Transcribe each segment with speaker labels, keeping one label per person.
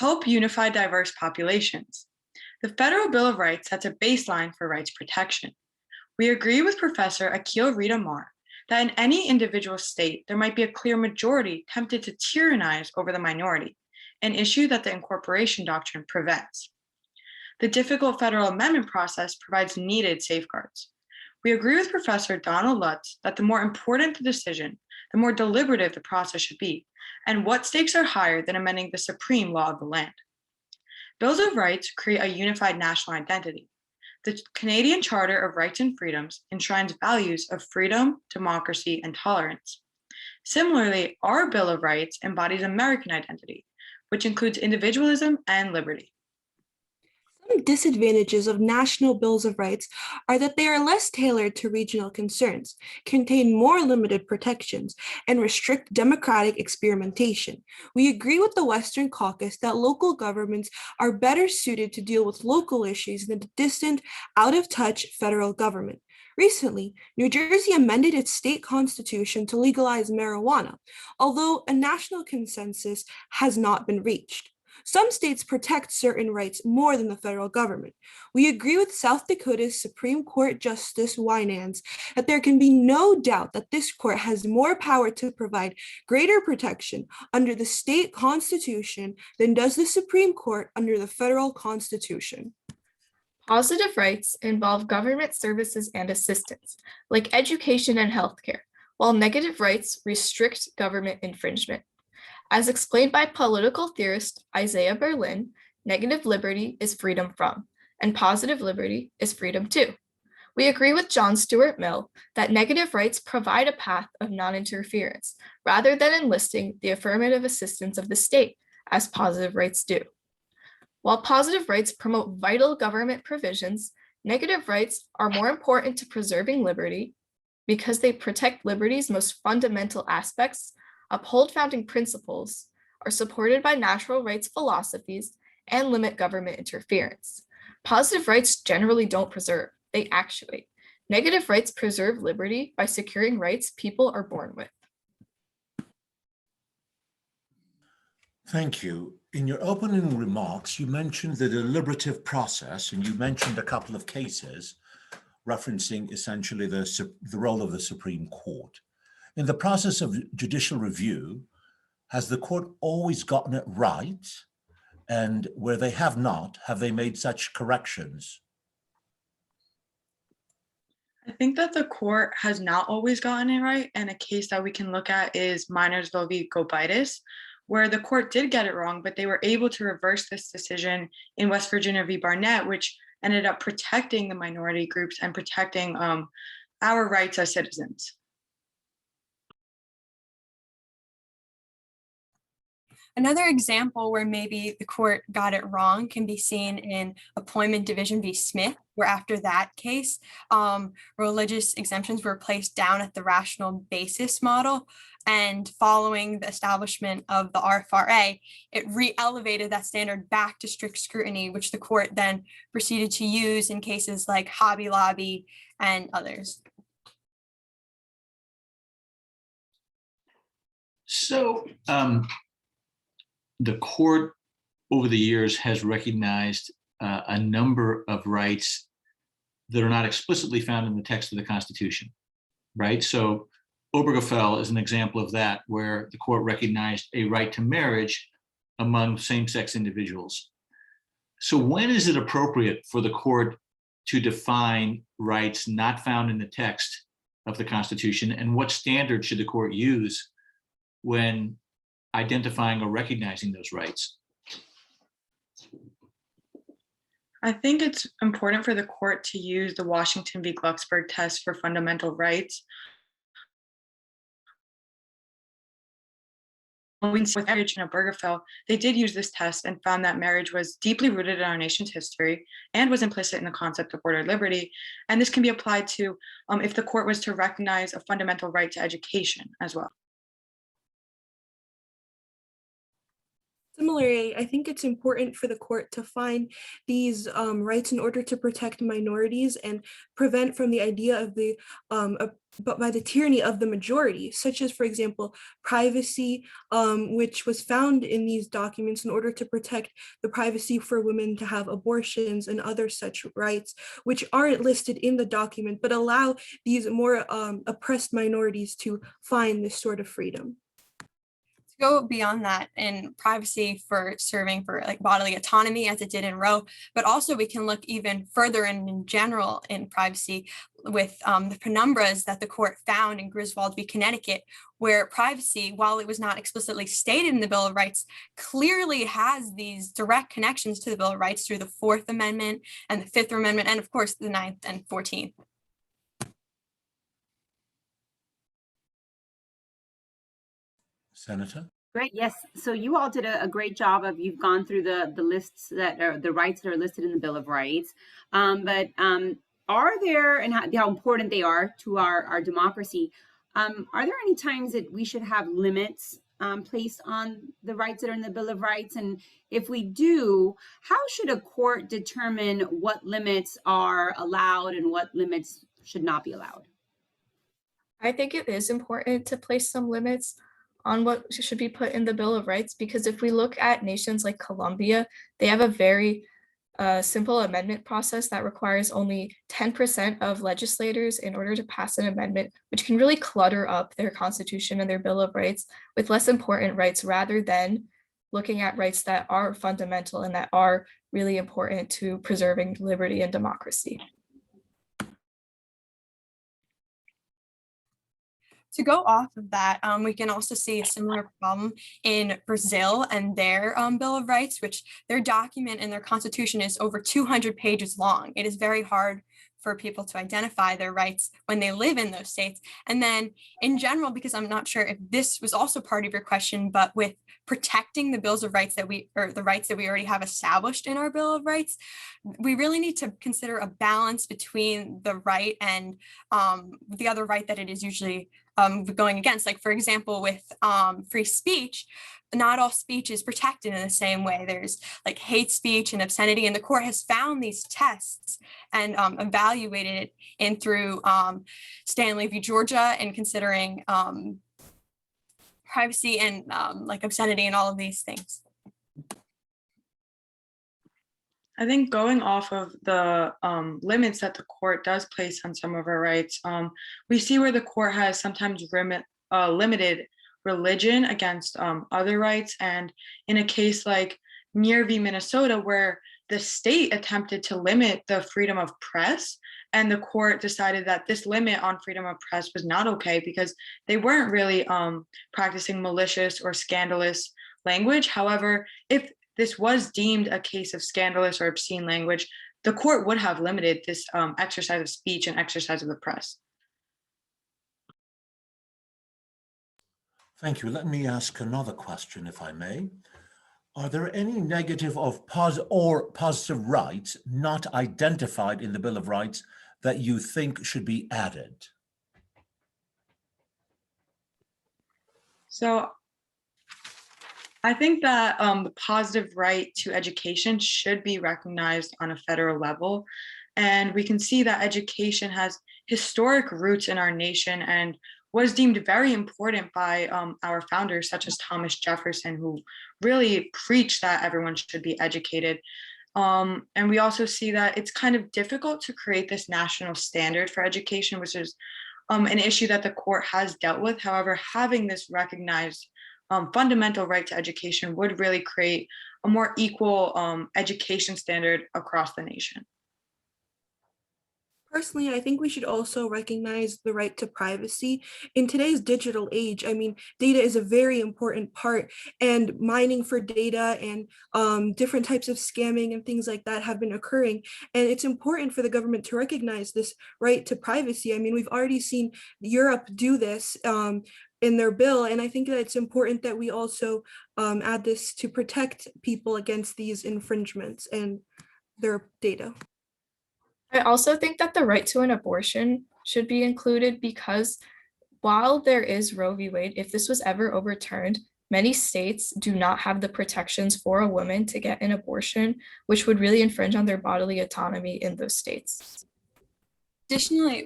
Speaker 1: help unify diverse populations. The Federal Bill of Rights sets a baseline for rights protection. We agree with Professor Akil Rita Marr that in any individual state, there might be a clear majority tempted to tyrannize over the minority, an issue that the incorporation doctrine prevents. The difficult federal amendment process provides needed safeguards. We agree with Professor Donald Lutz that the more important the decision, the more deliberative the process should be, and what stakes are higher than amending the supreme law of the land. Bills of Rights create a unified national identity. The Canadian Charter of Rights and Freedoms enshrines values of freedom, democracy, and tolerance. Similarly, our Bill of Rights embodies American identity, which includes individualism and liberty.
Speaker 2: Some disadvantages of national bills of rights are that they are less tailored to regional concerns, contain more limited protections, and restrict democratic experimentation. We agree with the Western Caucus that local governments are better suited to deal with local issues than the distant, out-of-touch federal government. Recently, New Jersey amended its state constitution to legalize marijuana, although a national consensus has not been reached. Some states protect certain rights more than the federal government. We agree with South Dakota's Supreme Court Justice Winans that there can be no doubt that this court has more power to provide greater protection under the state constitution than does the Supreme Court under the federal constitution.
Speaker 3: Positive rights involve government services and assistance, like education and healthcare, while negative rights restrict government infringement. As explained by political theorist Isaiah Berlin, negative liberty is freedom from, and positive liberty is freedom to. We agree with John Stuart Mill that negative rights provide a path of non-interference, rather than enlisting the affirmative assistance of the state, as positive rights do. While positive rights promote vital government provisions, negative rights are more important to preserving liberty because they protect liberty's most fundamental aspects, uphold founding principles, are supported by natural rights philosophies, and limit government interference. Positive rights generally don't preserve, they actuate. Negative rights preserve liberty by securing rights people are born with.
Speaker 4: Thank you. In your opening remarks, you mentioned the deliberative process, and you mentioned a couple of cases referencing essentially the role of the Supreme Court. In the process of judicial review, has the court always gotten it right? And where they have not, have they made such corrections?
Speaker 1: I think that the court has not always gotten it right. And a case that we can look at is Minersville v. Gobitis, where the court did get it wrong, but they were able to reverse this decision in West Virginia v. Barnett, which ended up protecting the minority groups and protecting our rights as citizens.
Speaker 5: Another example where maybe the court got it wrong can be seen in Appointment Division v. Smith, where after that case, religious exemptions were placed down at the rational basis model. And following the establishment of the RFRA, it re-elevated that standard back to strict scrutiny, which the court then proceeded to use in cases like Hobby Lobby and others.
Speaker 6: So, the court over the years has recognized a number of rights that are not explicitly found in the text of the Constitution, right? So Obergefell is an example of that, where the court recognized a right to marriage among same-sex individuals. So when is it appropriate for the court to define rights not found in the text of the Constitution, and what standard should the court use when identifying or recognizing those rights?
Speaker 1: I think it's important for the court to use the Washington v. Glucksberg test for fundamental rights. With marriage in Obergefell, they did use this test and found that marriage was deeply rooted in our nation's history and was implicit in the concept of ordered liberty. And this can be applied to if the court was to recognize a fundamental right to education as well.
Speaker 2: Similarly, I think it's important for the court to find these rights in order to protect minorities and prevent from the idea of but by the tyranny of the majority, such as, for example, privacy, which was found in these documents in order to protect the privacy for women to have abortions and other such rights, which aren't listed in the document, but allow these more oppressed minorities to find this sort of freedom.
Speaker 5: Go beyond that in privacy for serving for like bodily autonomy as it did in Roe, but also we can look even further in general in privacy with the penumbras that the court found in Griswold v. Connecticut, where privacy, while it was not explicitly stated in the Bill of Rights, clearly has these direct connections to the Bill of Rights through the Fourth Amendment and the Fifth Amendment, and of course the Ninth and 14th.
Speaker 4: Senator?
Speaker 7: Great, yes. So you all did a great job of, you've gone through the lists that are the rights that are listed in the Bill of Rights. But are there, and how important they are to our democracy, are there any times that we should have limits placed on the rights that are in the Bill of Rights? And if we do, how should a court determine what limits are allowed and what limits should not be allowed?
Speaker 3: I think it is important to place some limits on what should be put in the Bill of Rights, because if we look at nations like Colombia, they have a very simple amendment process that requires only 10% of legislators in order to pass an amendment, which can really clutter up their constitution and their Bill of Rights with less important rights, rather than looking at rights that are fundamental and that are really important to preserving liberty and democracy.
Speaker 5: To go off of that, we can also see a similar problem in Brazil and their Bill of Rights, which their document and their constitution is over 200 pages long. It is very hard for people to identify their rights when they live in those states. And then in general, because I'm not sure if this was also part of your question, but with protecting the bills of rights the rights that we already have established in our Bill of Rights, we really need to consider a balance between the right and the other right that it is usually going against. Like, for example, with free speech, not all speech is protected in the same way. There's like hate speech and obscenity, and the court has found these tests and evaluated it in through Stanley v. Georgia, and considering privacy and like obscenity and all of these things.
Speaker 1: I think going off of the limits that the court does place on some of our rights, we see where the court has sometimes limited religion against other rights. And in a case like Near v. Minnesota, where the state attempted to limit the freedom of press, and the court decided that this limit on freedom of press was not okay because they weren't really practicing malicious or scandalous language. However, if this was deemed a case of scandalous or obscene language, the court would have limited this exercise of speech and exercise of the press.
Speaker 4: Thank you. Let me ask another question, if I may. Are there any negative or positive rights not identified in the Bill of Rights that you think should be added?
Speaker 1: So I think that the positive right to education should be recognized on a federal level. And we can see that education has historic roots in our nation and was deemed very important by our founders, such as Thomas Jefferson, who really preached that everyone should be educated. And we also see that it's kind of difficult to create this national standard for education, which is an issue that the court has dealt with. However, having this recognized fundamental right to education would really create a more equal education standard across the nation.
Speaker 2: Personally, I think we should also recognize the right to privacy. In today's digital age, I mean, data is a very important part, and mining for data and different types of scamming and things like that have been occurring. And it's important for the government to recognize this right to privacy. I mean, we've already seen Europe do this in their bill, and I think that it's important that we also add this to protect people against these infringements and their data.
Speaker 3: I also think that the right to an abortion should be included, because while there is Roe v. Wade, if this was ever overturned, Many states do not have the protections for a woman to get an abortion, which would really infringe on their bodily autonomy in those states.
Speaker 5: Additionally,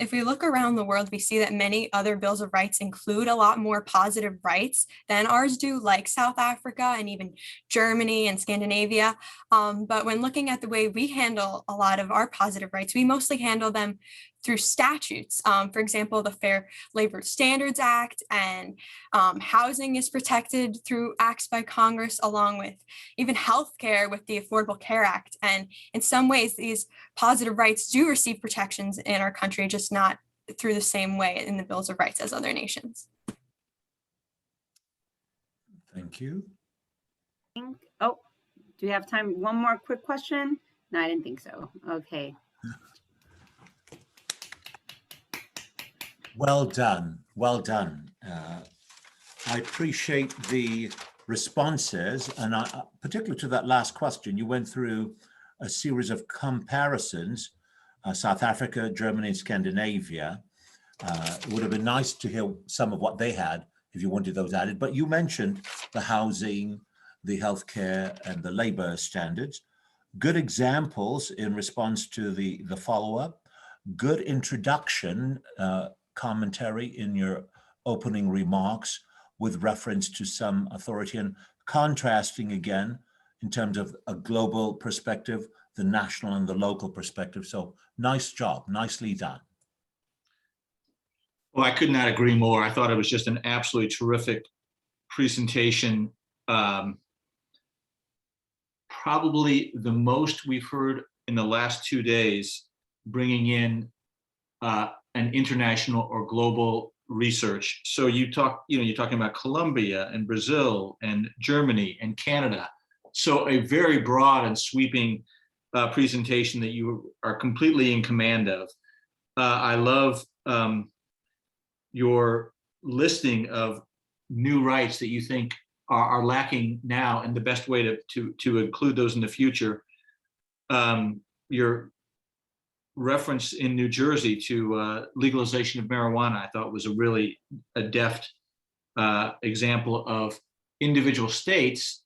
Speaker 5: if we look around the world, we see that many other bills of rights include a lot more positive rights than ours do, like South Africa and even Germany and Scandinavia. But when looking at the way we handle a lot of our positive rights, we mostly handle them through statutes. For example, the Fair Labor Standards Act, and housing is protected through acts by Congress, along with even healthcare with the Affordable Care Act. And in some ways, these positive rights do receive protections in our country, just not through the same way in the bills of rights as other nations.
Speaker 4: Thank you.
Speaker 7: Oh, do we have time? One more quick question? No, I didn't think so. Okay.
Speaker 4: Well done. Well done. I appreciate the responses, and particularly to that last question, you went through a series of comparisons, South Africa, Germany, and Scandinavia. It would have been nice to hear some of what they had if you wanted those added, but you mentioned the housing, the healthcare, and the labor standards. Good examples in response to the follow-up. Good introduction, commentary in your opening remarks with reference to some authority, and contrasting again in terms of a global perspective, the national and the local perspective. So nice job, nicely done.
Speaker 6: Well, I could not agree more. I thought it was just an absolutely terrific presentation. Probably the most we've heard in the last 2 days, bringing in an international or global research. So you're talking about Colombia and Brazil and Germany and Canada. So a very broad and sweeping presentation that you are completely in command of. I love your listing of new rights that you think are lacking now, and the best way to include those in the future. Your reference in New Jersey to legalization of marijuana, I thought was a deft example of individual states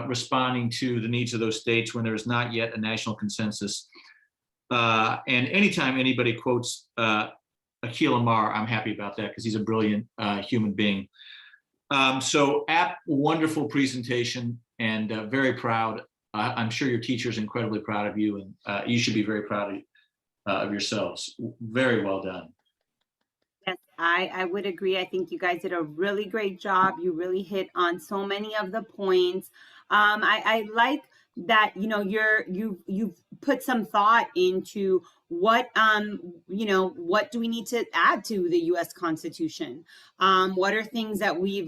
Speaker 6: responding to the needs of those states when there is not yet a national consensus. And anytime anybody quotes Akhil Amar, I'm happy about that because he's a brilliant human being. So wonderful presentation, and very proud. I'm sure your teacher's incredibly proud of you, and you should be very proud of yourselves. Very well done.
Speaker 7: Yes, I would agree. I think you guys did a really great job. You really hit on so many of the points. I like that, you've put some thought into what what do we need to add to the U.S. Constitution? What are things that we've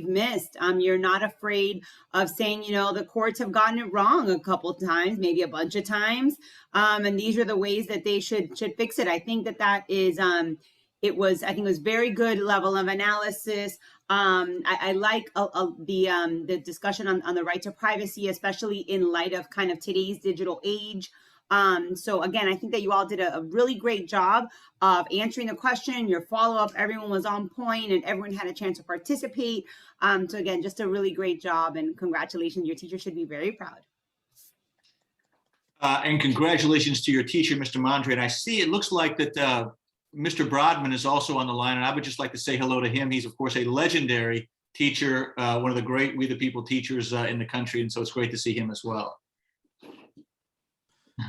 Speaker 7: missed? You're not afraid of saying, the courts have gotten it wrong a couple of times, maybe a bunch of times, and these are the ways that they should fix it. I think that is it was very good level of analysis. I like the discussion on the right to privacy, especially in light of kind of today's digital age. So again, I think that you all did a really great job of answering the question. Your follow-up, everyone was on point and everyone had a chance to participate. So again, just a really great job, and congratulations. Your teacher should be very proud.
Speaker 6: And congratulations to your teacher, Mr. Mondre. And I see it looks like that Mr. Brodman is also on the line, and I would just like to say hello to him. He's, of course, a legendary teacher, one of the great We the People teachers in the country, and so it's great to see him as well.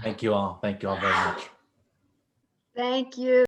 Speaker 8: Thank you all. Thank you all very much.
Speaker 9: Thank you.